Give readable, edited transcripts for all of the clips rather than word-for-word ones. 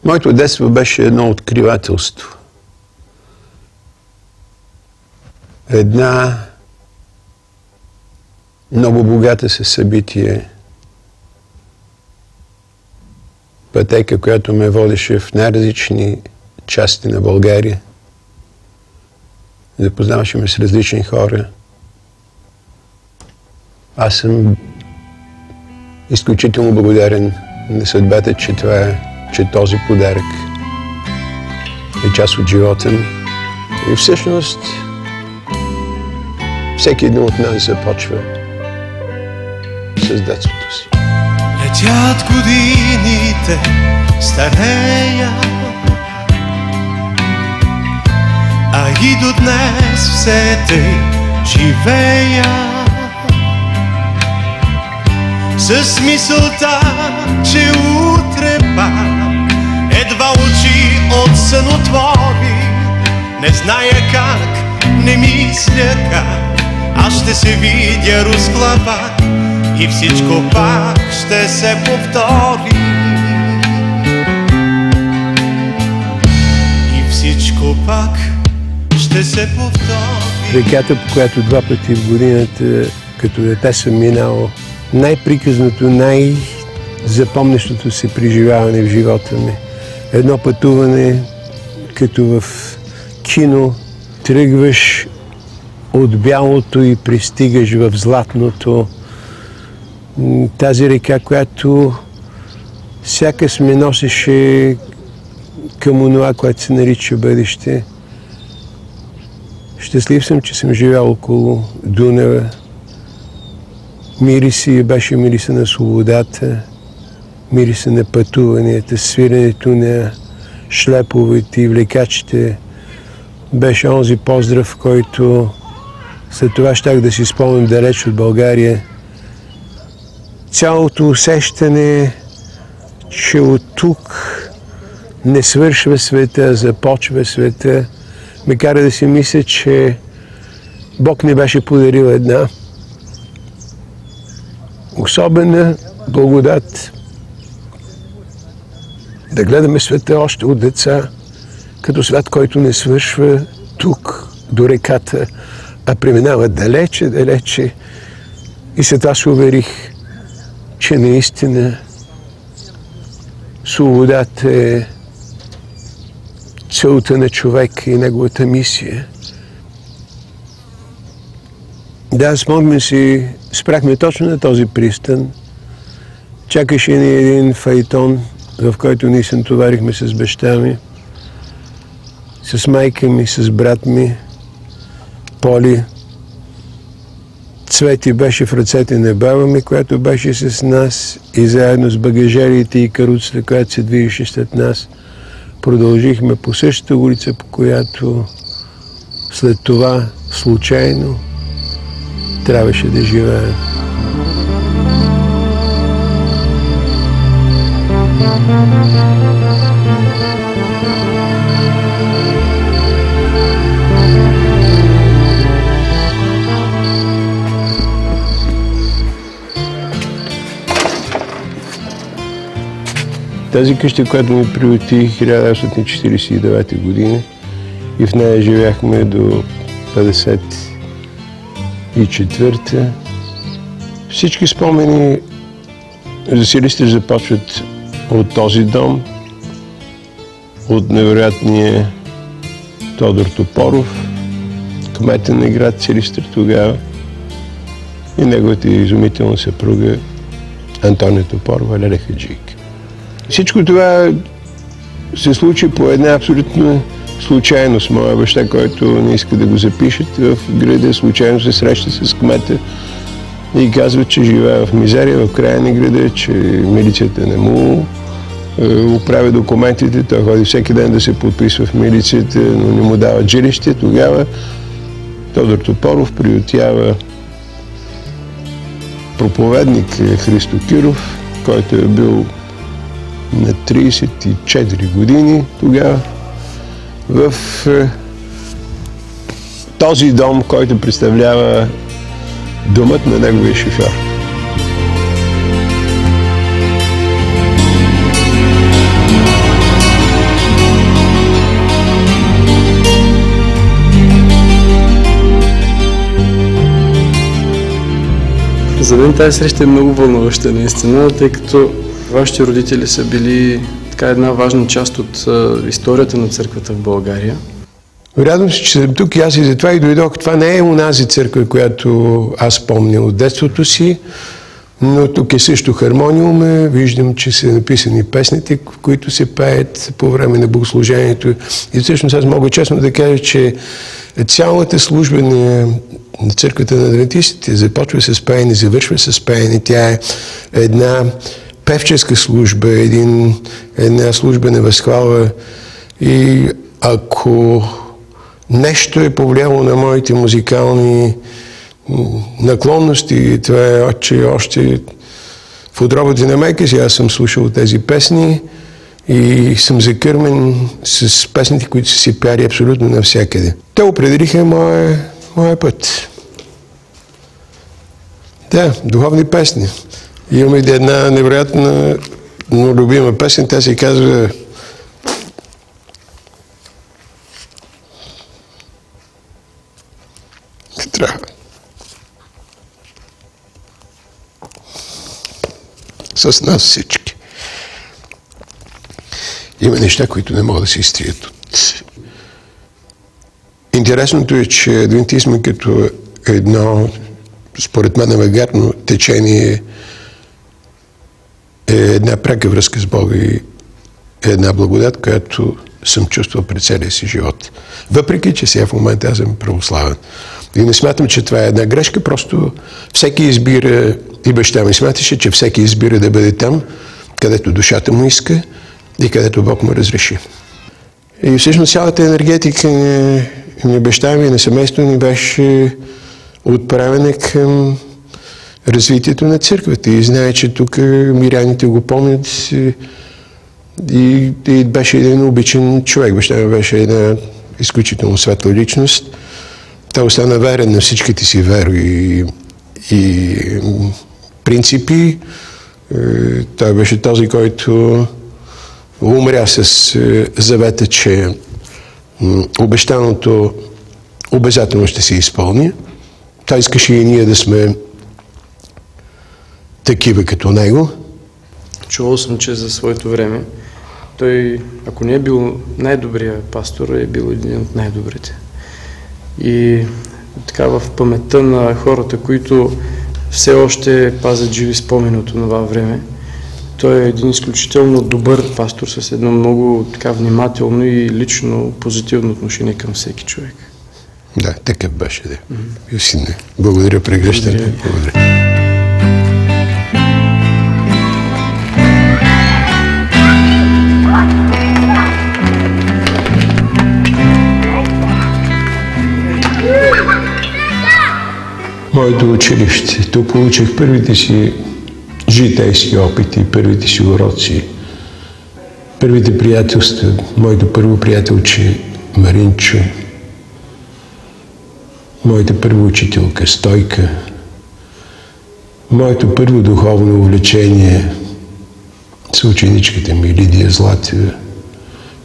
Моето детство беше едно откривателство. Една много богата със събитие пътека, която ме водеше в най-различни части на България. Запознаваше ме с различни хора. Аз съм изключително благодарен на съдбата, че този подарък е част от живота ми. И всъщност всеки един от нас започва с детството си. Летят годините, старея, а и до днес все тъй живея. С мисълта, че утре пак едва очи от сън отвори. Не зная как, не мисля как, аз ще се видя рускла пак и всичко пак ще се повтори. И всичко пак ще се повтори. Реката, по която два пъти в годината като дете съм минал, най-приказното, най-запомнящото се преживяване в живота ми. Едно пътуване, като в кино, тръгваш от бялото и пристигаш в златното. Тази река, която сякаш ме носеше към онова, което се нарича бъдеще. Щастлив съм, че съм живял около Дунава. Беше мириса на свободата, мириса на пътуванията, свирането на шлеповете и влекачите. Беше онзи поздрав, който след това щях да си спомням далеч от България. Цялото усещане, че от тук не свършва света, а започва света, ме кара да си мисля, че Бог ни беше подарил една особена благодат да гледаме света още от деца, като свят, който не свършва тук до реката, а преминава далече, далече. И след това се уверих, че наистина свободата е целта на човека и неговата мисия. Да, спомням си, спряхме точно на този пристан. Чакаше ни един файтон, в който ние се натоварихме с баща ми, с майка ми, с брат ми, Поли. Цвети беше в ръцете на баба ми, която беше с нас, и заедно с багажерите и каруцата, която се движеше след нас, продължихме по същата улица, по която след това случайно трябваше да живеем. Тази къща, която ми приюти 1949 година, и в нея живяхме до 1954-та. Всички спомени за Силистра започват от този дом, от невероятния Тодор Топоров, кмета на град Силистра тогава, и неговата изумителна съпруга Антония Топорова, Леля Хаджийка. Всичко това се случи по една абсолютна случайност. Моя баща, който не иска да го запишат в града, случайно се среща с кмета и казва, че живее в мизерия в края на града, че милицията не му оправя документите. Той ходи всеки ден да се подписва в милицията, но не му дават жилище. Тогава Тодор Топоров приютява проповедник Христо Киров, който е бил на 34 години тогава, в този дом, който представлява домът на неговия шофьор. За мен тази среща е много вълнуваща наистина, тъй като вашите родители са били така една важна част от историята на църквата в България. Радвам се, че съм тук и аз и затова и дойдох. Това не е онази църква, която аз помня от детството си, но тук е също хармониум. Виждам, че са написани песните, които се пеят по време на богослужението. И всъщност аз мога честно да кажа, че цялата служба на църквата на адвентистите започва с пеене, завършва с пеене. Тя е една певческа служба, една служба на възхвала. И ако нещо е повлияло на моите музикални наклонности, това е, че още в утробата на майка си аз съм слушал тези песни и съм закърмен с песните, които са си пяли абсолютно навсякъде. Те определиха моя път. Да, духовни песни. Имаме една невероятна, но любима песен, тя се казва трябва. С нас всички. Има неща, които не могат да се изтрият от... Интересното е, че адвентизма като едно, според мен, авангардно течение е една пряка връзка с Бога и е една благодат, която съм чувствал пред целия си живот. Въпреки, че сега в момента аз съм православен. И не смятам, че това е една грешка, просто всеки избира, и баща ми смяташе, че всеки избира да бъде там, където душата му иска и където Бог му разреши. И всъщност цялата енергетика на баща ми, на семейството ни беше отправена към развитието на църквата. И знае, че тук миряните го помнят и беше един обичен човек. Баща ми беше една изключително светла личност. Той остана верен на всичките си верои и принципи. Той беше този, който умря с завета, че обещаното обязателно ще се изпълни. Той искаше и ние да сме такива като него. Чувал съм, че за своето време той, ако не е бил най-добрият пастор, е бил един от най-добрите. И така в паметта на хората, които все още пазят живи спомени от това време, той е един изключително добър пастор с едно много така внимателно и лично позитивно отношение към всеки човек. Да, такъв беше, да. Благодаря, прегръщане. Благодаря. Моето училище. Тук получих първите си житейски опити, първите си уроци, първите приятелства. Моето първо приятелче Маринчо, моята първа учителка Стойка, моето първо духовно увлечение с ученичката ми Лидия Златева,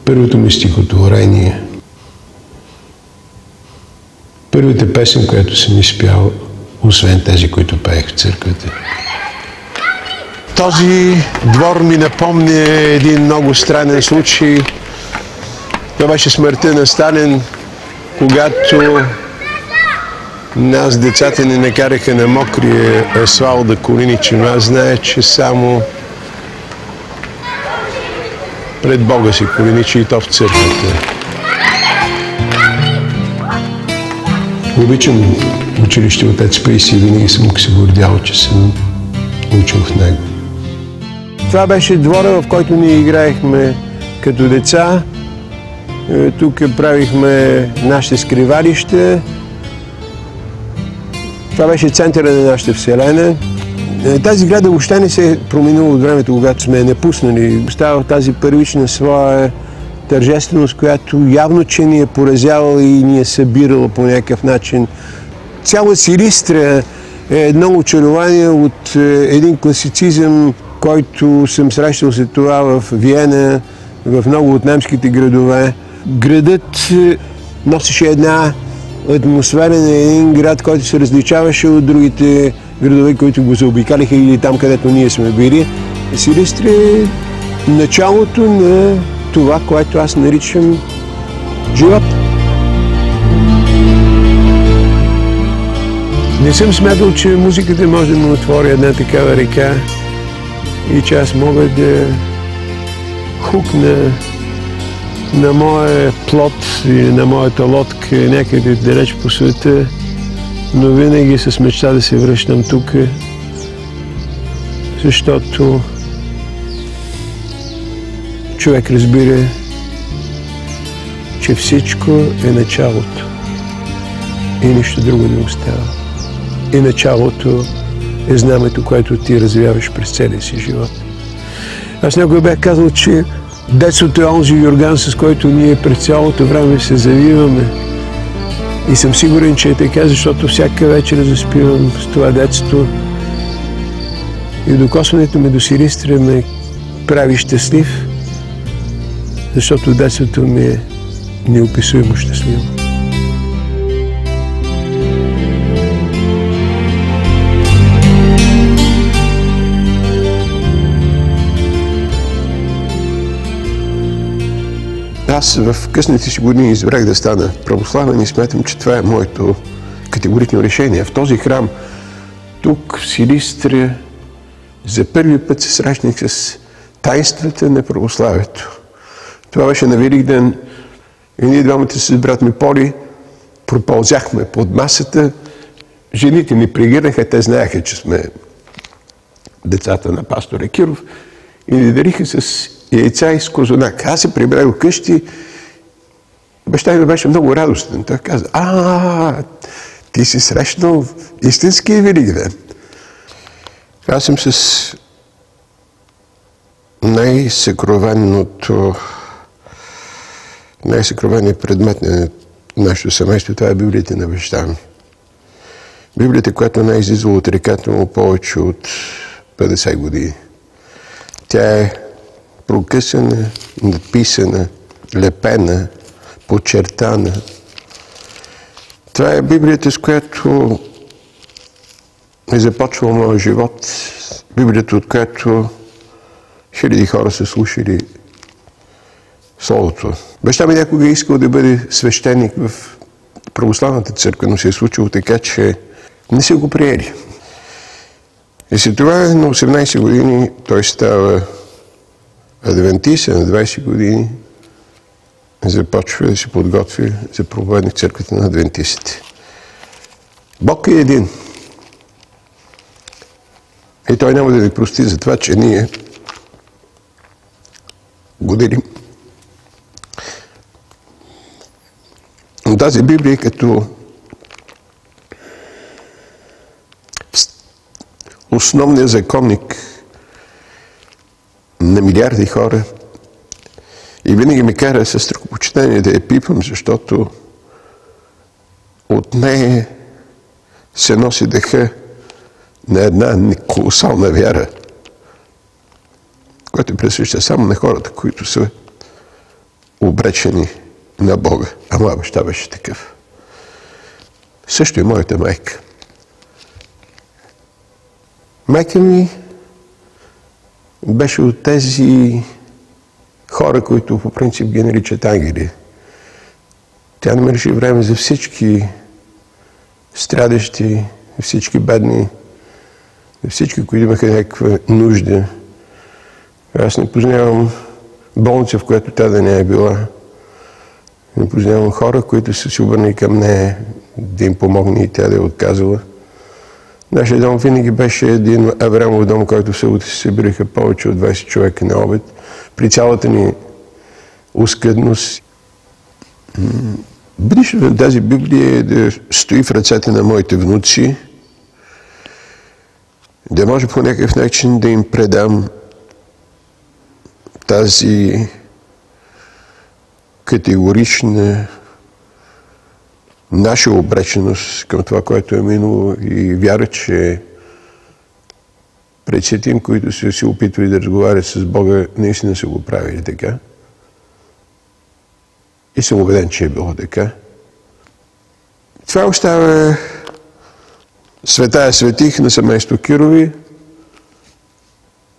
първото ми стихотворение, първата песен, която съм изпял, освен тези, които пеех в църквата. Този двор ми напомня един много странен случай. Това беше смъртта на Сталин, когато нас, децата, ни накараха на мокрия асфалт да коленичим. Аз знае, че само пред Бога се коленичи и то в църквата. Обичам училище Отец Паисий и винаги съм се гордял, че съм учил в него. Това беше двора, в който ние играехме като деца. Тук правихме нашите скривалища. Това беше центъра на нашата вселена. Тази сграда въобще не се е променила от времето, когато сме я напуснали. Остава тази първична своя тържественост, която явно, че ни е поразявала и ни е събирала по някакъв начин. Цяла Силистра е едно очарование от един класицизъм, който съм срещал след това в Виена, в много от немските градове. Градът носеше една атмосфера на един град, който се различаваше от другите градове, които го заобикаляха или там, където ние сме били. Силистра е началото на това, което аз наричам живот. Не съм смятал, че музиката може да му отвори една такава река и че аз мога да хукна на моя плот или на моята лодка някъде далеч по света, но винаги с мечта да се връщам тук, защото човек разбира, че всичко е началото и нищо друго не остава. И началото е знамето, което ти развяваш през целия си живот. Аз някой бях казал, че детството е онзи юрган, с който ние през цялото време се завиваме. И съм сигурен, че е така, защото всяка вечер заспивам с това детство. И докосването ми до Силистра ме прави щастлив, защото детството ми е неописуемо щастливо. Аз в късните си години избрах да стана православен и смятам, че това е моето категорично решение. В този храм, тук в Силистра, за първи път се срещнах с тайнствата на православието. Това беше на Великден и ние двамата с брат ми Поли пропълзяхме под масата. Жените ни пригърнаха, те знаеха, че сме децата на пастора Киров и ни дариха с яйца и с козунак. Аз се прибрах вкъщи. Баща ми беше много радостен. Той каза: ти си срещнал истинския Великден. Аз съм с най-съкровеният предмет на нашето семейство. Това е Библията на баща ми. Библията, която не е излизала от реката му повече от 50 години. Тя е прокъсана, написана, лепена, подчертана. Това е Библията, с която е започвал моят живот. Библията, от която хиляди хора са слушали Словото. Баща ми някога е искал да бъде свещеник в православната църква, но се е случило така, че не са го приели. И след това на 18 години той става адвентист, на 20 години започва да се подготвя за проповедник в църквата на адвентистите. Бог е един. И той няма да ви прости за това, че ние го делим. Но тази Библия като основният законник на милиарди хора и винаги ме кара със страхопочитание да я пипам, защото от нея се носи дъха на една колосална вяра, която присъща само на хората, които са обречени на Бога. А моя баща беше такъв. Също и моята майка. Майка ми беше от тези хора, които по принцип ги наричат ангели. Тя намереше време за всички страдащи, всички бедни, всички, които имаха някаква нужда. Аз не познавам болница, в която тя да не е била. Не познавам хора, които са се обърнали към нея да им помогне и тя да е отказала. Нашия дом винаги беше един Аврамов дом, който в събота се събираха повече от 20 човека на обед. При цялата ни оскъдност. Бъдещето на тази Библия е да стои в ръцете на моите внуци, да може по някакъв начин да им предам тази категорична наша обреченост към това, което е минало и вяра, че предсетим, които са се опитвали да разговарят с Бога, наистина са го правили така. И съм убеден, че е било така. Това остава Светая светих на семейство Кирови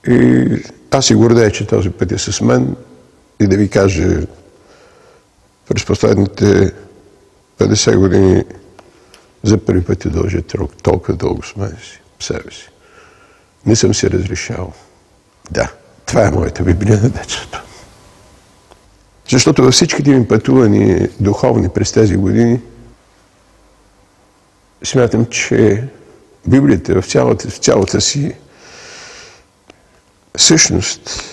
и аз си гордея, че този път е с мен и да ви кажа, през последните 50 години за първи път я дължа толкова дълго с мен си, себе си. Не съм си разрешал. Да, това е моята Библия на детството. Защото във всичките ми пътувания духовни през тези години смятам, че Библията в цялата си същност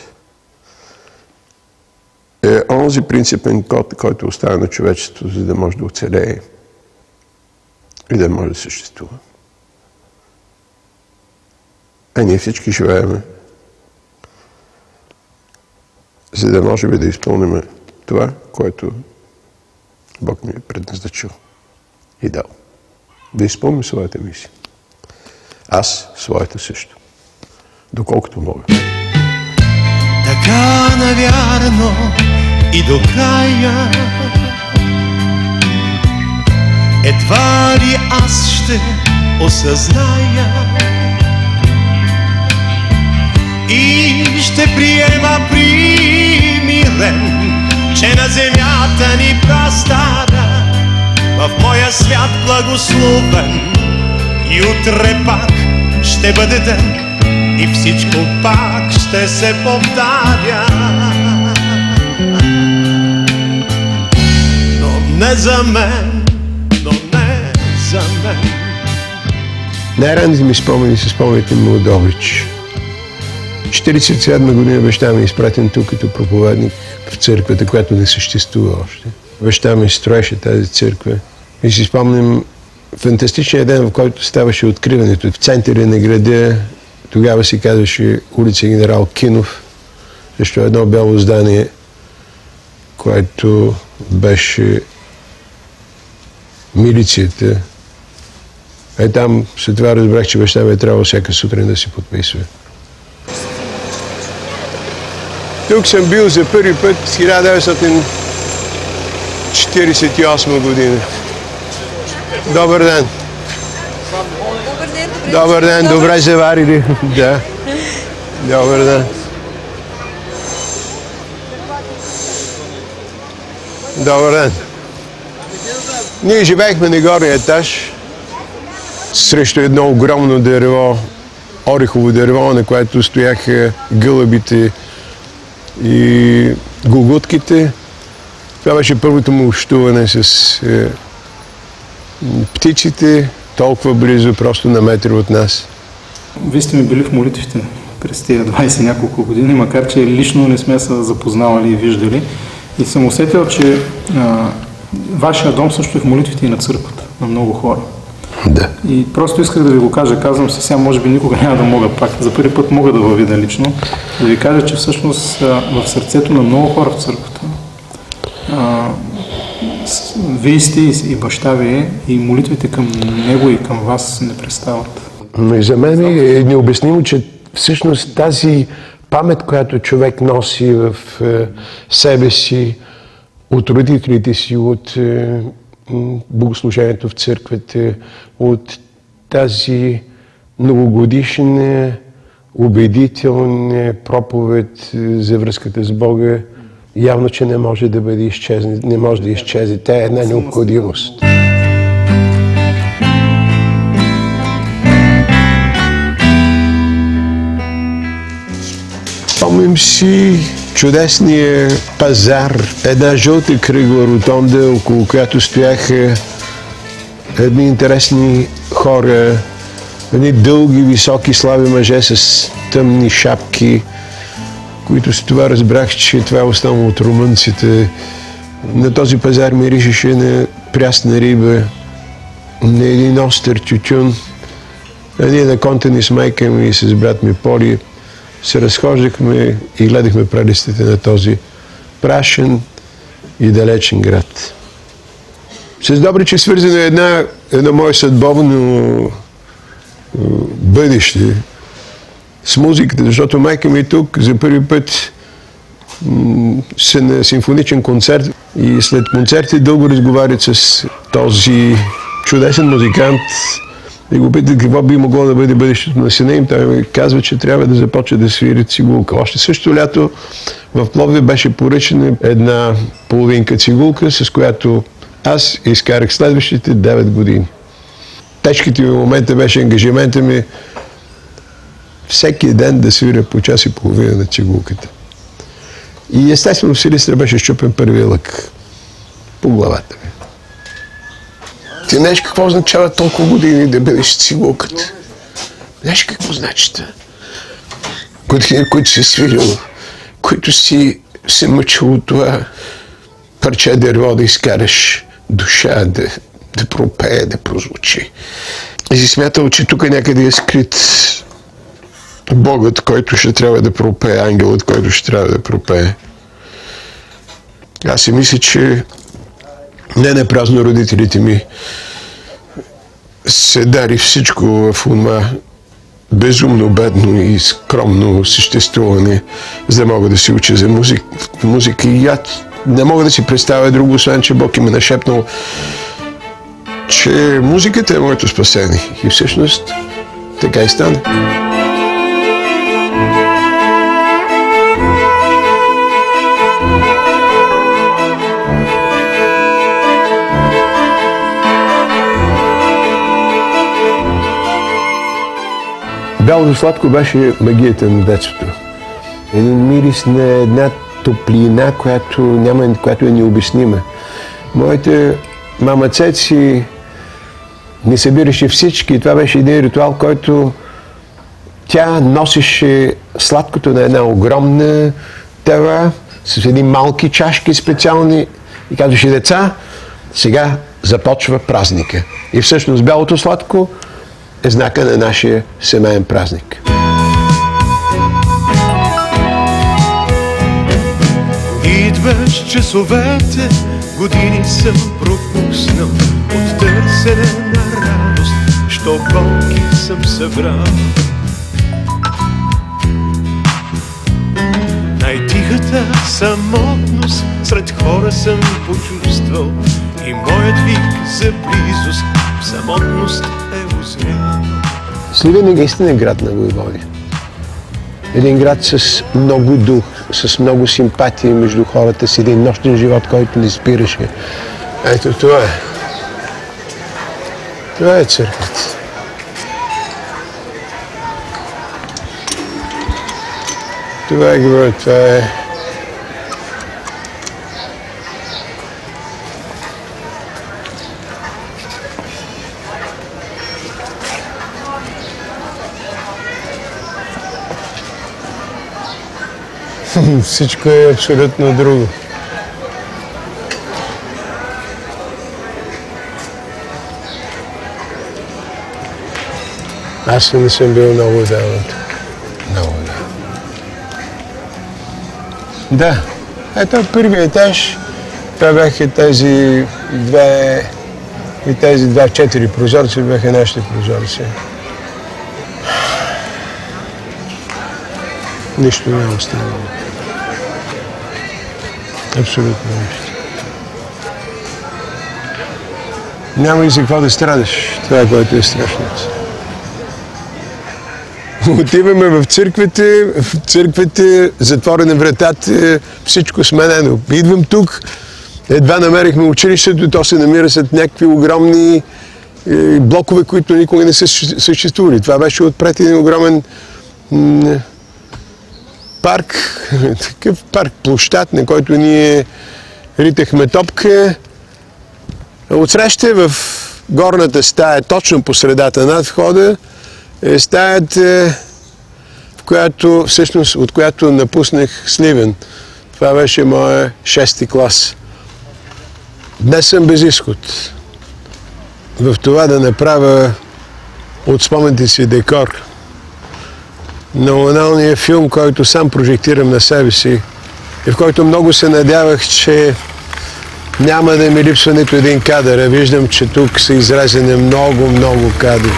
е онзи принципен код, който оставя на човечеството, за да може да оцелее и да може да съществува. А ние всички живеем, за да може да изпълним това, което Бог ми е предназначил и дал. Да изпълним своята мисия. Аз своята също. Доколкото мога. Така навярно и до края, едва ли аз ще осъзная и ще приема примирен, че на земята ни прастара в моя свят благословен и утре пак ще бъде ден и всичко пак ще се повтаря, но не за мен, но не за мен. Най-ранните ми спомени са спомените ми от Добрич. 47 година баща ми е изпратен тук като проповедник в църквата, която не съществува още. Баща ми строеше тази църква и си спомням фантастичния ден, в който ставаше откриването. В центъра на града тогава се казваше улица Генерал Кинов, защото едно бяло здание, което беше милицията. Там след това разбрах, че баща ми е трябвало всяка сутрин да си подписва. Тук съм бил за първи път 1948 година. Добър ден! Добър ден, добре заварили. Да. Добър ден. Добър ден. Ние живеехме на горния етаж срещу едно огромно дърво, орехово дърво, на което стояха гълъбите и гугутките. Това беше първото му общуване с птиците, толкова близо, просто на метър от нас. Вие сте ми били в молитвите през тези 20 няколко години, макар че лично не сме се запознавали и виждали. И съм усетил, че вашия дом също е в молитвите и на църквата, на много хора. Да. И просто исках да ви го кажа, казвам си сега, може би никога няма да мога пак, за първи път мога да във видя лично, да ви кажа, че всъщност в сърцето на много хора в църквата вие сте и баща ви и молитвите към него и към вас не престават. И за мен е необяснимо, че всъщност тази памет, която човек носи в себе си, от родителите си, от богослужението в църквата, от тази многогодишна убедителна проповед за връзката с Бога, явно, че не може да бъде изчезне, не може да изчезне. Тя е една необходимост. Помним си чудесния пазар, една жълта кръгла ротонда, около която стояха едни интересни хора, едни дълги, високи, слаби мъже с тъмни шапки, които с това разбрах, че това е останало от румънците. На този пазар миришеше на прясна риба, на един остър тютюн. А ние на контани с майка ми и с брат ми Поли се разхождахме и гледахме прелестите на този прашен и далечен град. С Добрич е свързано едно мое съдбовно бъдеще с музиката, защото майка ми тук за първи път са на симфоничен концерт и след концерти дълго разговарят с този чудесен музикант И го питат какво би могло да бъде бъдещето на сина им. Той ми казва, че трябва да започне да свири цигулка. Още същото лято в Пловдив беше поръчана една половинка цигулка, с която аз изкарах следващите 9 години. Тежките ми момента беше ангажимента ми всеки ден да свиря по час и половина на цигулката. И естествено в Силистра беше щупен първия лък по главата ми. Ти знаеш какво означава толкова години да бъдеш цигулката? Знаеш какво значи това? Години, които си свирил, които си се мъчил от това парче дърво да изкараш душа, да пропее, да прозвучи. И си смятал, че тук някъде е скрит Богът, който ще трябва да пропее, ангелът, който ще трябва да пропее. Аз си мисля, че не напразно родителите ми се дари всичко в това безумно бедно и скромно съществуване, за да мога да се уча за музика. И аз не мога да си представя друго, освен че Бог им е нашепнал, че музиката е моето спасение. И всъщност така и стана. Бялото сладко беше магията на детството. Един мирис на една топлина, която е необяснима. Моята мама Цеци ни събираше всички и това беше един ритуал, който тя носеше сладкото на една огромна тела с едни малки чашки специални и казваше: деца, сега започва празника. И всъщност бялото сладко е знака на нашия семейен празник. Идваш часовете, години съм пропуснал, от търсене на радост, що болки съм събрал. Най-тихата самотност сред хора съм почувствал и моят вик за близост в самотност е узрял. Сливен е наистина град на войводи. Един град с много дух, с много симпатия между хората, с един нощен живот, който не спираше. Ето това е. Това е църквата. Това е град, това е... Всичко е абсолютно друго. Аз не съм бил много отдавна. Много отдавна. Да, ето първият етаж. Това бяха тези два 4 прозорци, бяха нашите прозорци. Нищо не е останало. Абсолютно нищо. Няма и за какво да страдаш. Това е, което е страшното. Отиваме в църквите, затворена вратата, всичко сменено. Идвам тук, едва намерихме училището, то се намира след някакви огромни блокове, които никога не са съществували. Това беше отпред един огромен парк, такъв парк, площад, на който ние ритахме топка. Отсреща в горната стая, точно по средата над входа, е стаята, от която напуснах Сливен. Това беше моя 6-ти клас. Днес съм без изход в това да направя от спомените си декор на онаналния филм, който сам прожектирам на себе си и в който много се надявах, че няма да ми липсва нито един кадър. А виждам, че тук са изразени много кадри.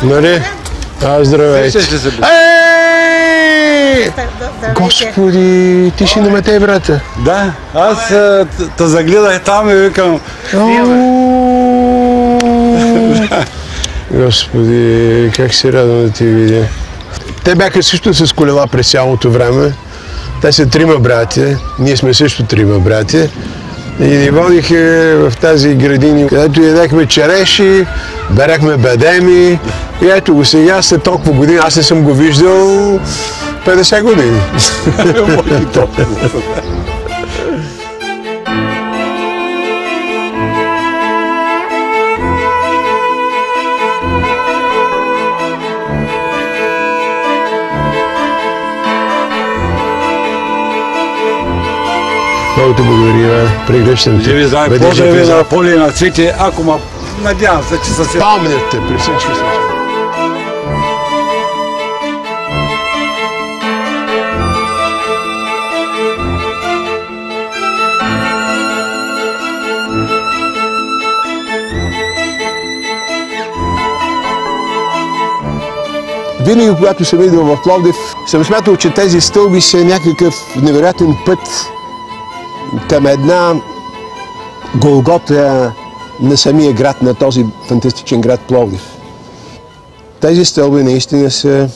Нали? Здравейте. Господи, ти си на Матей, брата. Да, аз те загледах там и викам... Господи, как се радвам да ти видя. Те бяха също с колела през цялото време. Те са 3 братя, ние сме също 3 братя. И ни водиха в тази градини, където ядехме череши, берехме бадеми. И ето го сега, след толкова години, аз не съм го виждал 50 години. Много те благодаря, прегръщам те. Живи здрави, поздрави на Поли и на Цвети, ако ма надявам се, че са се... Помнят те при всички случаи. Винаги, когато съм идвал в Пловдив, съм смятал, че тези стълби са някакъв невероятен път към една Голгота на самия град, на този фантастичен град Пловдив. Тези стълби наистина са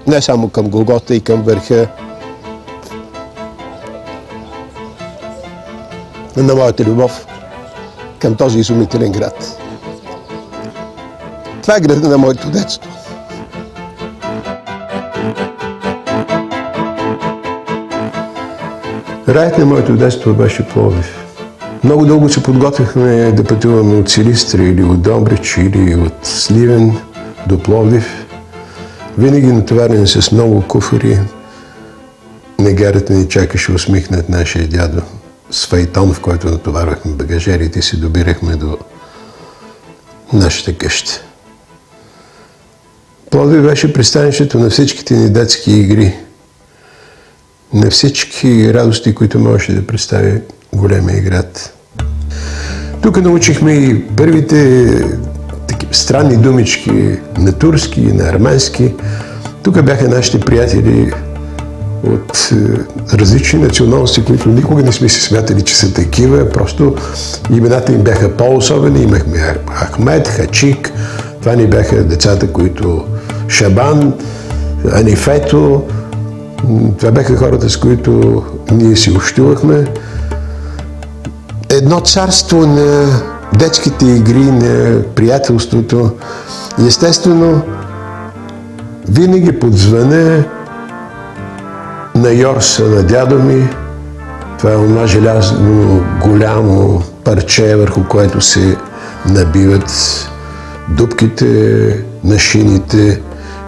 не само към Голгота и към върха на моята любов към този изумителен град. Това е града на моето детство. Раят на моето детство беше Пловдив. Много дълго се подготвихме да пътуваме от Силистра или от Добрич или от Сливен до Пловдив. Винаги натоварени с много куфари. Негарата ни чакаше усмихнат нашия дядо с файтон, в който натоварвахме багажерите и се добирахме до нашата къща. Пловдив беше пристанището на всичките ни детски игри, на всички радости, които можеше да представи големия град. Тук научихме и първите странни думички на турски и на арменски. Тук бяха нашите приятели от различни националности, които никога не сме си смятали, че са такива. Просто имената им бяха по-особени. Имахме Ахмед, Хачик. Това ни бяха децата, които Шабан, Анифето. Това бяха хората, с които ние си общувахме. Едно царство на детските игри, на приятелството. Естествено, винаги под звъна на Йорса, на дядо ми. Това е онова желязно, голямо парче, върху което се набиват дупките на шините,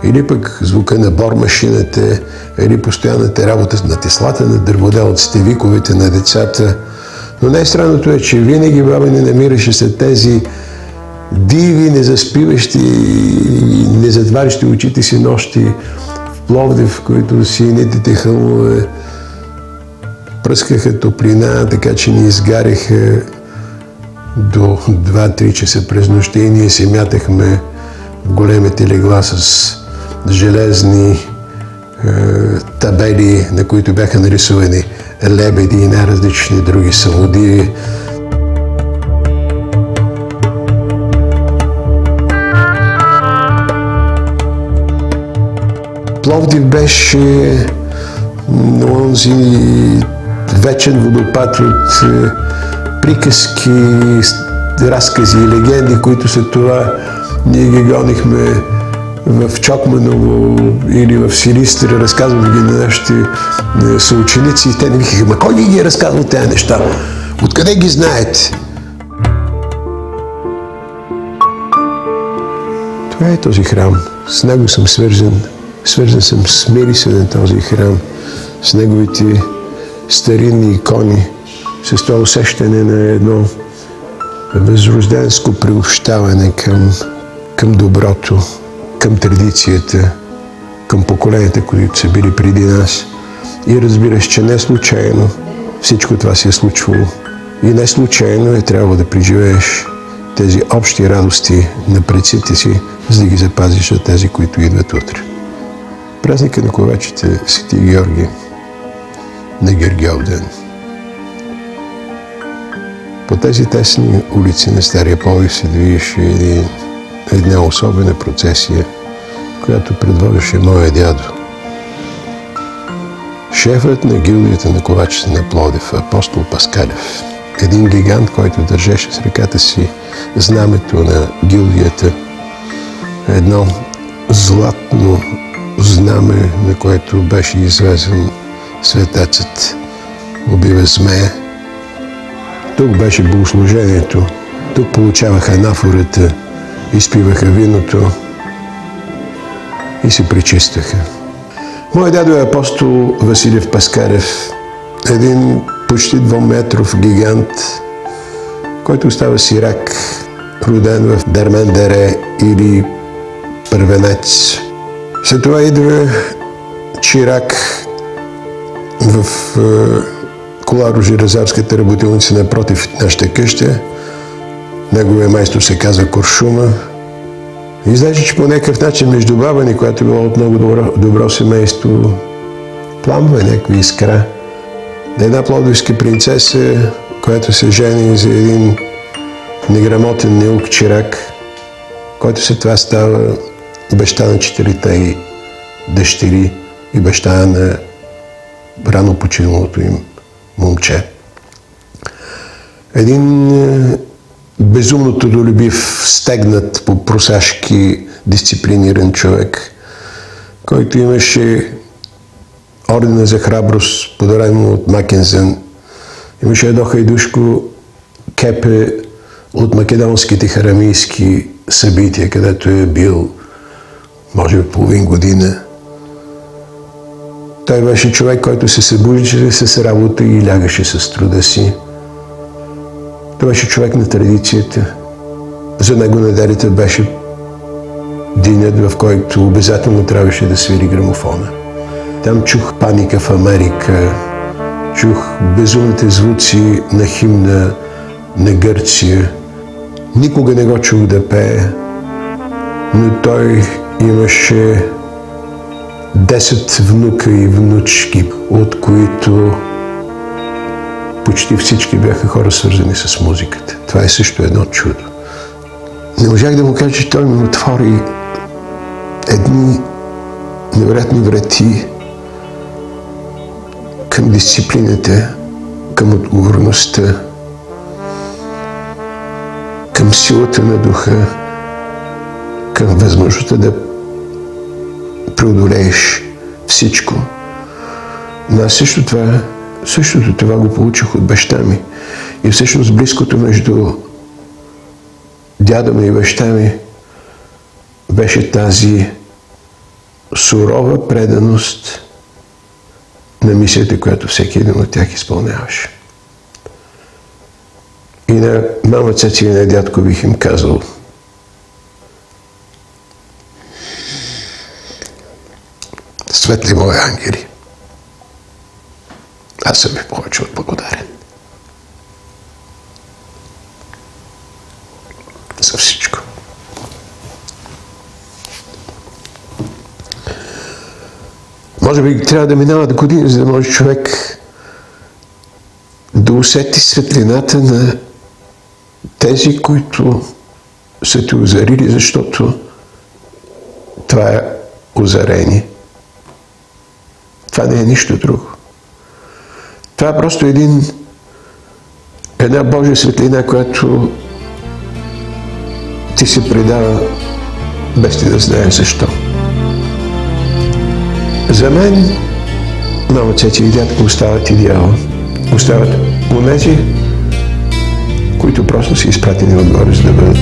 или пък звука на бормашината, или постоянната работа на теслата, на дърводелците, виковете на децата. Но най-странното е, че винаги баба ни намираше след тези диви, незаспиващи и незатварящи очите си нощи в Пловдив, в които синитите хълмове пръскаха топлина, така че ни изгаряха до 2-3 часа през нощта и ние се мятахме в големите легла с железни табели, на които бяха нарисувани лебеди и най-различни други самодиви. Пловдив беше онзи вечен водопад от приказки, разкази и легенди, които след това ние ги гонихме в Чокманово или в Силистра, разказваме ги на нашите съученици и те ни викаха: ма кой ги е разказвал тези неща? Откъде ги знаете? Това е този храм. С него съм свързан. Свързан съм с мириса на този храм, с неговите старинни икони, с това усещане на едно възрожденско приобщаване към доброто, към традицията, към поколенията, които са били преди нас. И разбираш, че не случайно всичко това се е случвало. И не случайно е трябвало да преживееш тези общи радости на предците си, за да ги запазиш от тези, които идват утре. Празника на ковачите Свети Георги на Гергьов ден. По тези тесни улици на Стария Пловдив се движеше една особена процесия, която предвождаше моя дядо. Шефът на гилдията на ковачите на Пловдив, апостол Паскалев, един гигант, който държеше с ръката си знамето на гилдията, едно златно знаме, на което беше известен светецът убива змея. Тук беше богослужението, тук получаваха анафората, изпиваха виното и се причистваха. Моят дядо е апостол Василев Паскалев, един почти 2-метров гигант, който остава сирак, роден в Дермендере или Първенец. След това идва чирак в Коларо-Жирезарската работилница напротив нашата къща. Неговия майстор се казва Куршума. Изглежда, че по някакъв начин между баба ни, която била от много добро семейство, пламва някаква искра. Една пловдивска принцеса, която се жени за един неграмотен неук чирак, който след това става баща на 4-те дъщери и баща на рано починалото им момче. Един безумно трудолюбив, стегнат по просашки, дисциплиниран човек, който имаше ордена за храброст, подарен от Макензен. Имаше едно хайдушко кепе от македонските харамийски събития, където е бил, може би, половин година. Той беше човек, който се събуждаше с работа и лягаше с труда си. Той беше човек на традицията. За него неделята беше денят, в който обязателно трябваше да свири грамофона. Там чух Паника в Америка, чух безумните звуци на химна на Гърция. Никога не го чух да пее, но той имаше 10 внука и внучки, от които почти всички бяха хора, свързани с музиката. Това е също едно чудо. Не можах да му кажа, че той ми отвори едни невероятни врати към дисциплината, към отговорността, към силата на духа, към възможността да преодолееш всичко. Но аз същото това го получих от баща ми. И всъщност близкото между дядо ми и баща ми беше тази сурова преданост на мисията, която всеки един от тях изпълняваше. И на мама, цеци и на дядко бих им казал: светли мои ангели, аз съм ви повече от благодарен за всичко. Може би трябва да минават години, за да може човек да усети светлината на тези, които са те озарили, защото това е озарение. Това не е нищо друго. Това е просто една Божия светлина, която ти се предава без ти да знаеш защо. За мен мама, цеци и дядко остават идеал. Остават онези, които просто са изпратени отгоре, за да бъдат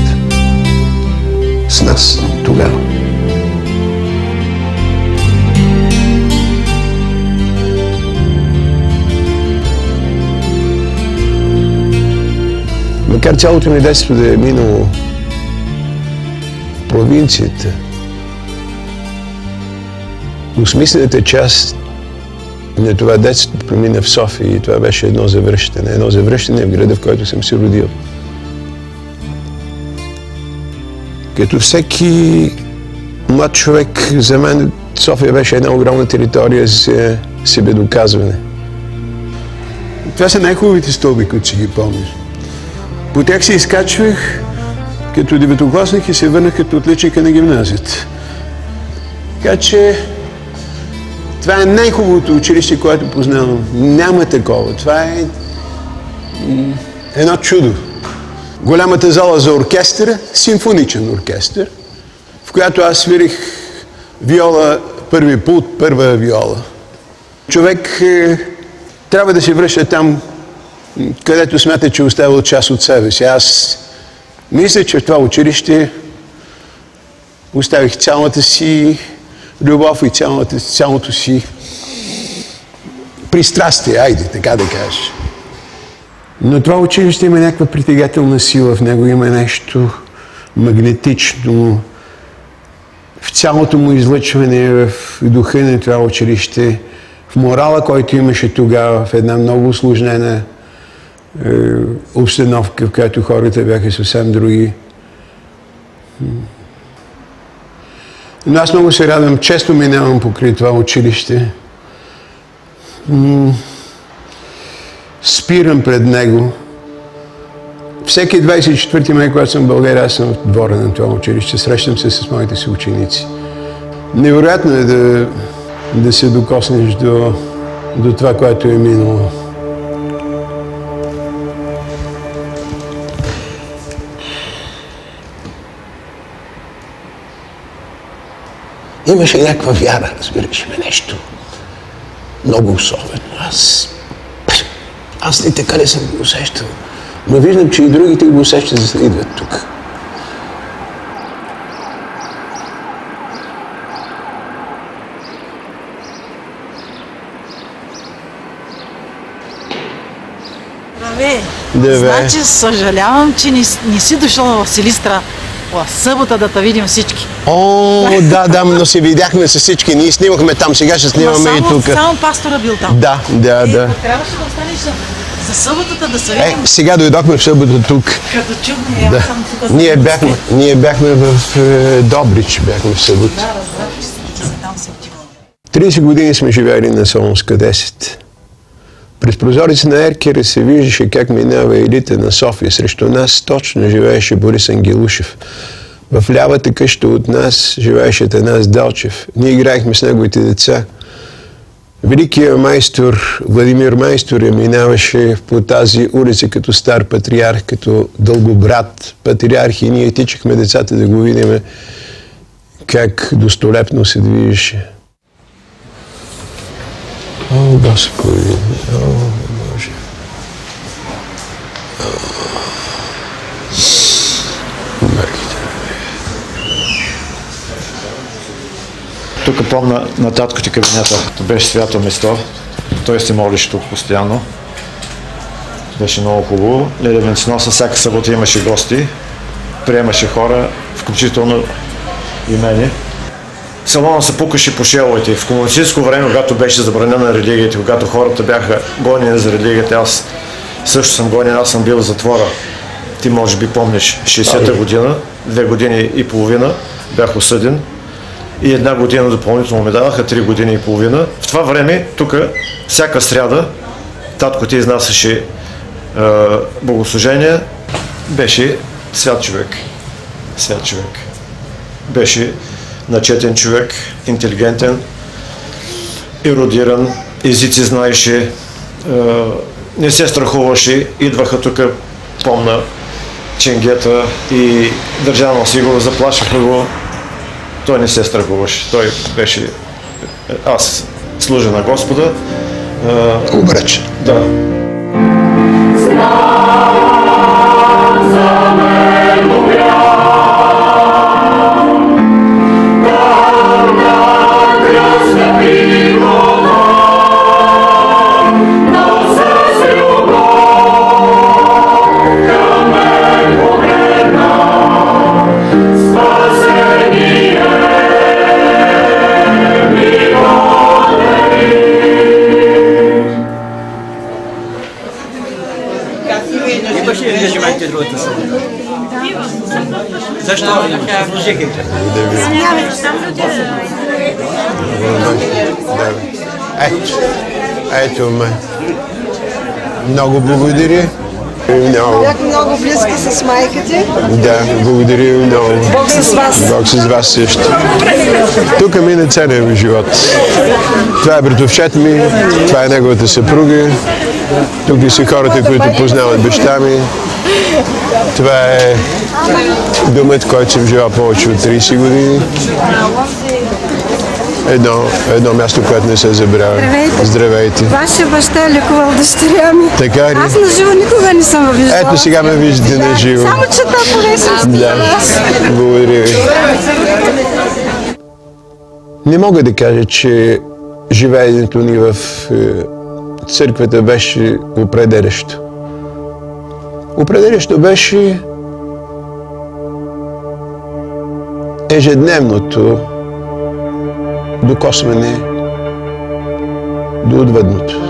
с нас тогава. Макар цялото ми детство да е минало в провинцията, осмислената част на това детство премина в София и това беше едно завръщане в града, в който съм се родил. Като всеки млад човек, за мен София беше една огромна територия за себедоказване. Това са най-хубавите стълби, които си ги помня. По тях се изкачвах като деветокласник и се върнах като отличника на гимназията. Така че това е най-хубавото училище, което познавам. Няма такова. Това е едно чудо. Голямата зала за оркестър, симфоничен оркестър, в която аз свирих виола, първи пулт, първа виола. Човек трябва да се връща там, където смята, че оставил част от себе си. Аз мисля, че в това училище оставих цялата си любов и цялото си пристрастие, айде, така да кажа. Но това училище има някаква притегателна сила в него, има нещо магнетично в цялото му излъчване, в духа на това училище, в морала, който имаше тогава, в една много усложнена обстановка, в която хората бяха съвсем други. Но аз много се радвам, често минавам покрай това училище. Спирам пред него. Всеки 24 май, когато съм в България, аз съм в двора на това училище. Срещам се с моите си ученици. Невероятно е да се докоснеш до това, което е минало. Имаше някаква вяра, разбираш ме, нещо много особено. Аз не така не съм го усещал, но виждам, че и другите го усещат, за да идват тук. Здравей! Значи съжалявам, че не си дошъл в Силистра. Събота да те видим всички. О, да, но се видяхме с всички. Ние снимахме там, сега ще снимаме и тук. Само пастора бил там. Да. Трябваше да останеш за съботата да се видим. Сега дойдохме в събота тук. Като чухме, аз съм тук. Ние бяхме в Добрич, бяхме в събота. Да, разбрах, че се там се отиваме. 30 години сме живели на Солунска 10. През прозореца на Еркера се виждаше как минава елита на София. Срещу нас точно живееше Борис Ангелушев. В лявата къща от нас живееше Атанас Делчев. Ние играехме с неговите деца. Великият майстор Владимир Майстор минаваше по тази улица като стар патриарх, като дългобрат патриарх и ние тичахме децата да го видим как достолепно се движеше. О, Господи! О, Боже! Тук помня на таткото кабинета беше свято место. Той се молеше тук постоянно. Беше много хубаво. Леля Венценосна всяка събота имаше гости. Приемаше хора, включително и мене. Салона се пукаше по шеловете. В комунистическо време, когато беше забранена религията, когато хората бяха гонени за религията, аз също съм гонен, аз съм бил в затвора. Ти може би помниш, 60-та година, 2 години и половина бях осъден и 1 година допълнително ми даваха 3 години и половина. В това време, тук, всяка сряда, татко ти изнасяше богослужение, беше свят човек. Свят човек. Беше начетен човек, интелигентен, ерудиран, езици знаеше, не се страхуваше, идваха тук, помна, ченгета и Държавна сигурност, заплашаха го, той не се страхуваше, той беше, аз служа на Господа. Обречен. Да. Ето ме. Много благодаря. Бях много близки с майка ти. Да, благодаря ви много. Бог с вас. Бог с вас също. Тук мина целият ми живот. Това е братовчет ми, това е неговата съпруга. Тук са хората, които познават баща ми. Това е домът, в който съм живал повече от 30 години. Едно място, което не се забравя. Здравейте. Вашия баща е лекувал дъщеря ми. Така ли? Аз на живо никога не съм виждала. Ето сега ме виждате на живо. Само че това повече. Да, благодаря ви. Не мога да кажа, че живеенето ни в църквата беше определящо. Определящо беше ежедневното докосване до отвъдното.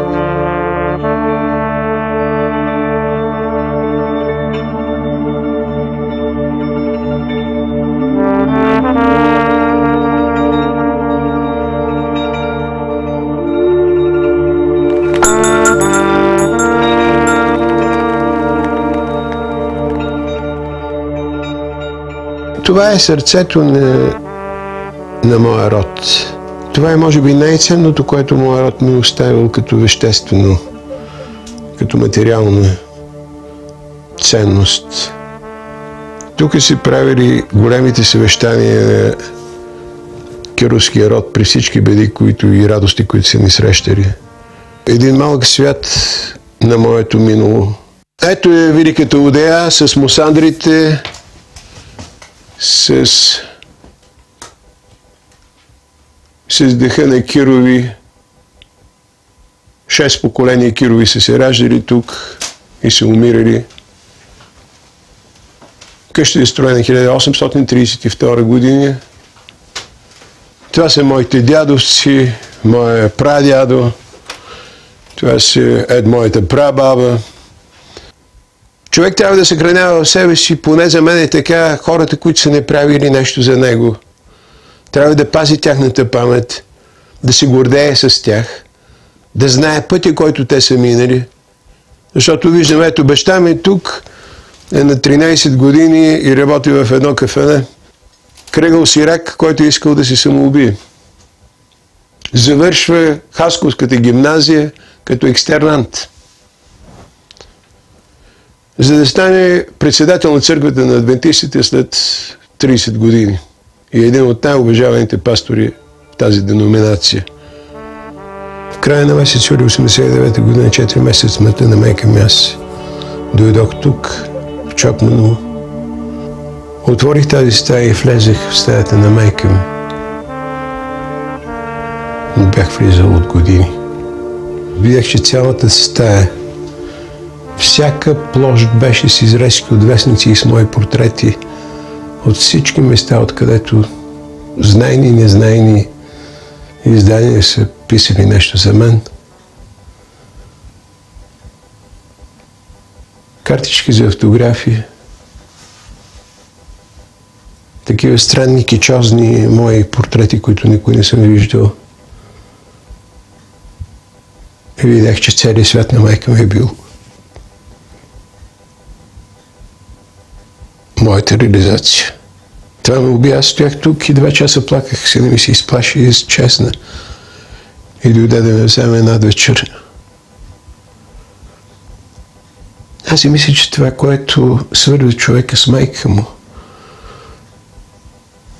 Това е сърцето на моя род. Това е, може би, най-ценното, което моя род ми е оставил като веществено, като материална ценност. Тук са правили големите съвещания на кируския род при всички беди, които и радости, които са ни срещали. Един малък свят на моето минало. Ето е великата Одея с мусандрите, с деха на Кирови. 6 поколения Кирови са се раждали тук и са умирали. Къщата е строена 1832 година. Това са моите дядовци, моя прадядо, това са моята прабаба. Човек трябва да съхранява в себе си, поне за мен е така, хората, които са не правили нещо за него. Трябва да пази тяхната памет, да се гордее с тях, да знае пътя, който те са минали. Защото виждам, ето баща ми тук е на 13 години и работи в едно кафене. Кръгъл сирак, който е искал да се самоубие. Завършва Хасковската гимназия като екстернант. За да стане председател на църквата на адвентистите след 30 години. И един от най-уважаваните пастори в тази деноминация. В края на месец юли 1989 година, 4 месеца смъртта на майка ми, аз дойдох тук, в Чопманово. Отворих тази стая и влезех в стаята на майка ми. Не бях влизал от години. Видях, че цялата стая, всяка площ беше с изрезки от вестници и с мои портрети от всички места, откъдето знайни и незнайни издания са писали нещо за мен. Картички за автографии, такива странни, кичозни мои портрети, които никой не съм виждал. И видях, че целият свят на майка ми е бил моята реализация. Това ме уби. Аз стоях тук и 2 часа плаках, сина ми се изплаши и изчезна. И дойде да ме вземе над вечер. Аз си мисля, че това, което свързва човека с майка му,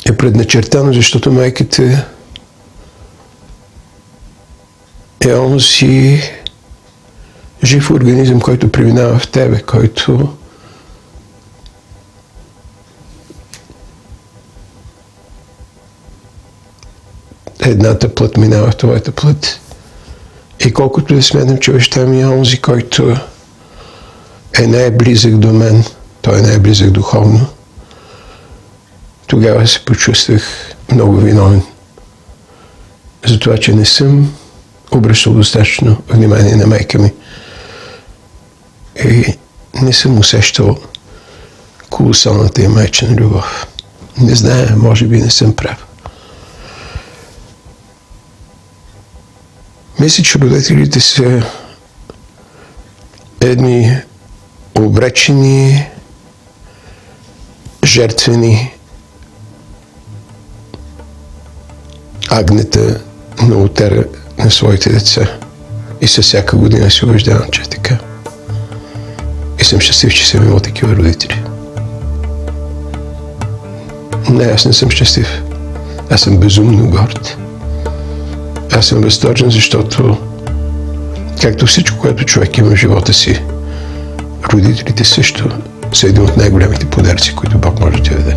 е предначертано, защото майката е онзи жив организъм, който преминава в тебе, който едната плът минава в твоята плът. И колкото да смятам, че баща ми е онзи, който е най-близък до мен, той е най-близък духовно, тогава се почувствах много виновен за това, че не съм обръщал достатъчно внимание на майка ми. И не съм усещал колосалната и майчина любов. Не знае, може би не съм прав. Мисля, че родителите са едни обречени, жертвени агнета на олтара на своите деца. И със всяка година се убеждавам, че е така. И съм щастлив, че съм имал такива родители. Не, аз не съм щастлив. Аз съм безумно горд. Аз съм възторжен, защото, както всичко, което човек има в живота си, родителите също са един от най-големите подаръци, които Бог може да ти даде.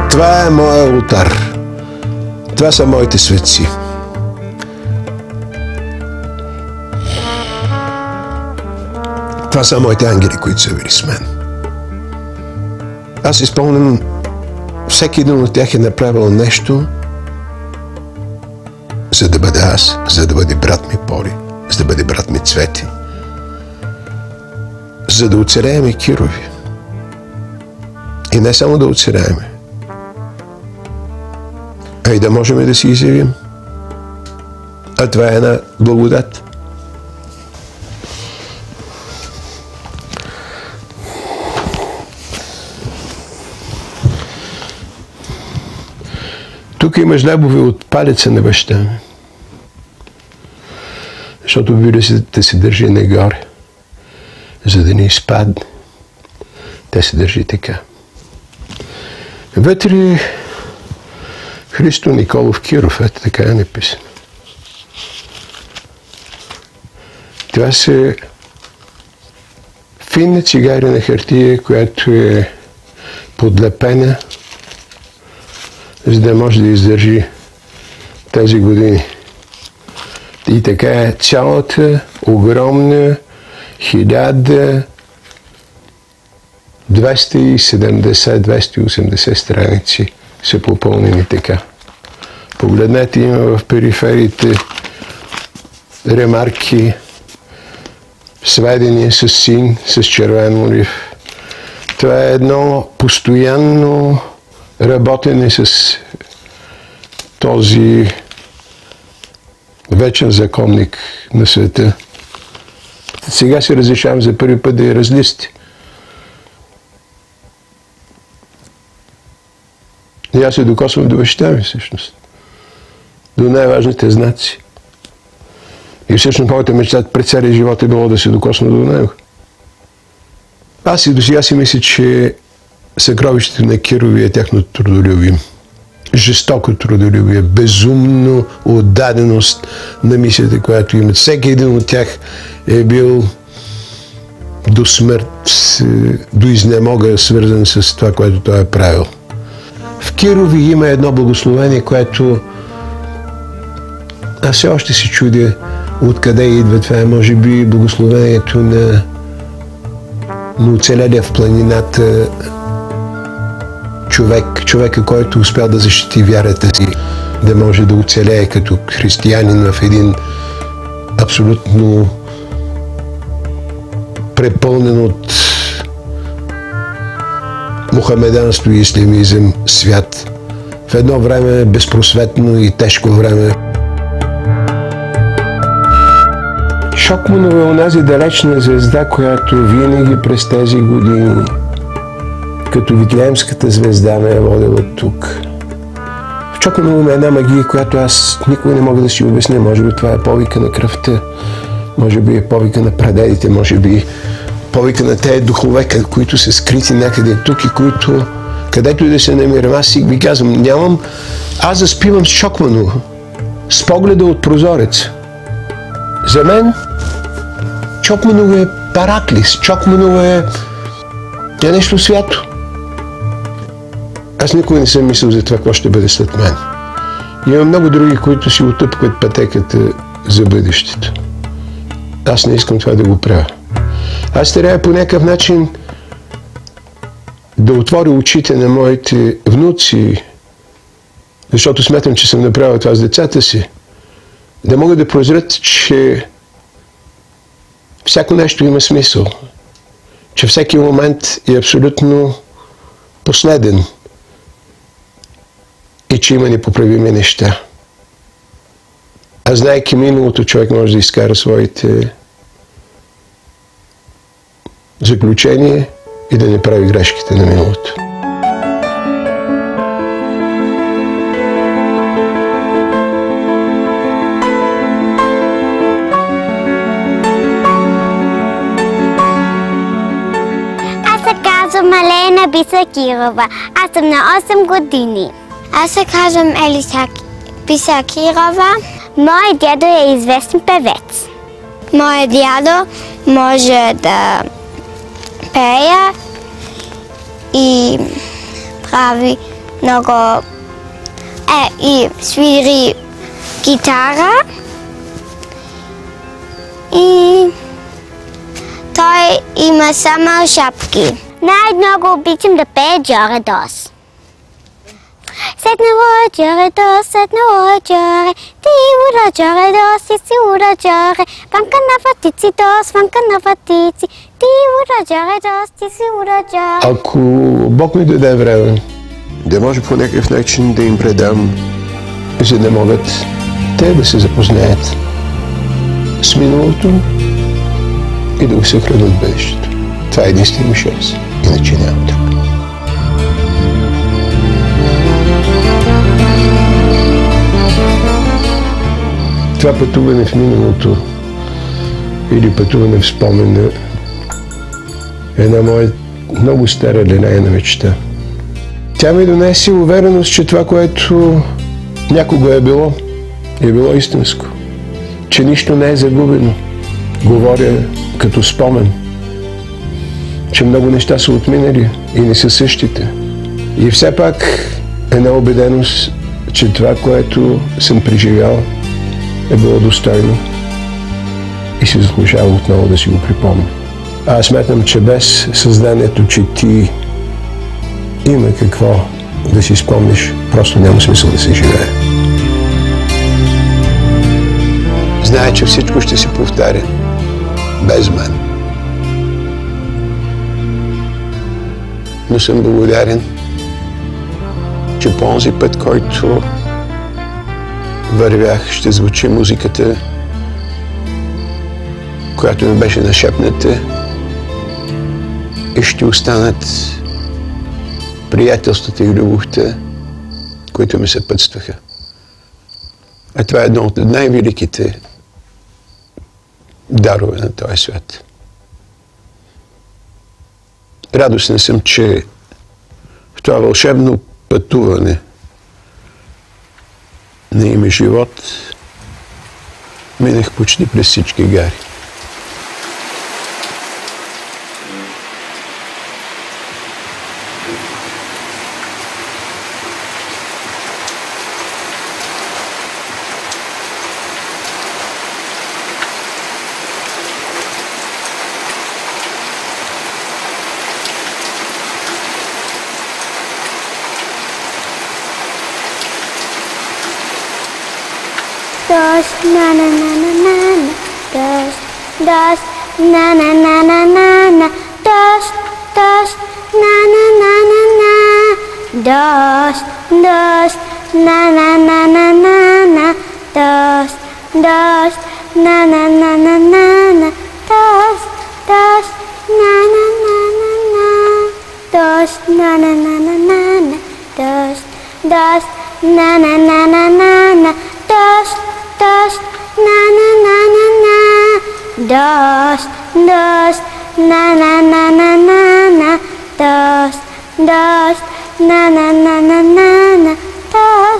Това е моя олтар. Това са моите светци. Това са моите ангели, които са били с мен. Аз изпълням, всеки един от тях е направил нещо, за да бъда аз, за да бъде брат ми Поли, за да бъде брат ми Цвети, за да оцелеем и Кирови. И не само да оцелеем, а и да можем да си изявим. А това е една благодат. Тук има жлебове от палеца на баща ми. Защото вирусите се държи нагоре, за да не изпадне. Те се държи така. Вътре Христо Николов Киров, ето така е написано. Това са финна цигарена хартия, която е подлепена, за да може да издържи тези години. И така е цялата огромна 1270-280 страници са попълнени така. Погледнете, има в периферите ремарки, сведения с син, с червен молив. Това е едно постоянно работене с този вечен законник на света. Сега се разрешавам за първи път да я разлисти. И аз се докосвам до баща ми, всъщност. До най-важните знаци. И всъщност моята мечта пред целия живот е било да се докосна до него. Аз и до сега си мисля, че съкровището на Кирови е тяхното трудолюбие. Жестоко трудолюбие, безумно отдаденост на мисията, която имат. Всеки един от тях е бил до смърт, до изнемога, свързан с това, което той е правил. В Кирови има едно благословение, което аз все още се чудя откъде идва това. Може би благословението на оцелелия в планината човека, който успял да защити вярата си, да може да оцелее като християнин в един абсолютно препълнен от мухамеданство и ислямизъм свят. В едно време безпросветно и тежко време. Шокманова е онази далечна звезда, която винаги през тези години, като Витлеемската звезда, ме е водила тук. В Шокманова има една магия, която аз никога не мога да си обясня. Може би това е повика на кръвта, може би е повика на прадедите, може би повика на тези духове, които са скрити някъде тук и които, където и да се намирам, аз си ви казвам, нямам, аз заспивам с Шокманова, с погледа от прозорец. За мен Шокманова е параклис, Шокманова е нещо свято. Аз никога не съм мислил за това, какво ще бъде след мен. Има много други, които си отъпкват пътеката за бъдещето. Аз не искам това да го правя. Аз трябва по някакъв начин да отворя очите на моите внуци, защото смятам, че съм направил това с децата си, да могат да прозрат, че всяко нещо има смисъл, че всеки момент е абсолютно последен и че има непоправими неща. А знаейки миналото, човек може да изкара своите заключения и да не прави грешките на миналото. Аз се казвам Алена Бисакирова. Аз съм на 8 години. Аз се казвам Елиса Бисакирова. Моят дядо е известен певец. Моят дядо може да пее и прави много и свири гитара. И той има само шапки. Най-много обичам да пее Джоредос. Седнало Джоредос, седнало Джоре, ти ура Джоредос, ти си ура Джоре, ванка на ватици дос, ванка на ватици, ти ура Джоредос, ти си ура Джоре. Ако Бог ми даде време, да може по някакъв начин да им предам, за да могат те да се запознаят с миналото и да го съхранят в бъдещето. Това е единствено шанс, иначе няма друг. Това пътуване в миналото или пътуване в спомена е една моя много стара лелеяна мечта. Тя ми донесе увереност, че това, което някога е било истинско. Че нищо не е загубено. Говоря като спомен. Че много неща са отминали и не са същите. И все пак една убеденост, че това, което съм преживял, е било достойно и се заслужава отново да си го припомня. Аз смятам, че без съзнанието, че ти има какво да си спомниш, просто няма смисъл да се живее. Зная, че всичко ще се повтаря без мен. Но съм благодарен, че по онзи път, който вървях, ще звучи музиката, която ми беше нашепната, и ще останат приятелствата и любовта, които ми съпътстваха. А това е едно от най-великите дарове на този свят. Радостен съм, че в това вълшебно пътуване на име живот минах почти през всички гари. Dos, na na na na na na. Dos, dos, na na na na na na. Dos, dos, na na na na na. Dos, dos, na na na na na na. Dos, dos, na na na na na na. Dos, dos, na na na na na. Dos, na na na na na na. Dos, dos, na na na na na na. Dos, dos, na na na na na. Dos, dos, na na na na na na. Dos, dos, na na na na na na. Dos.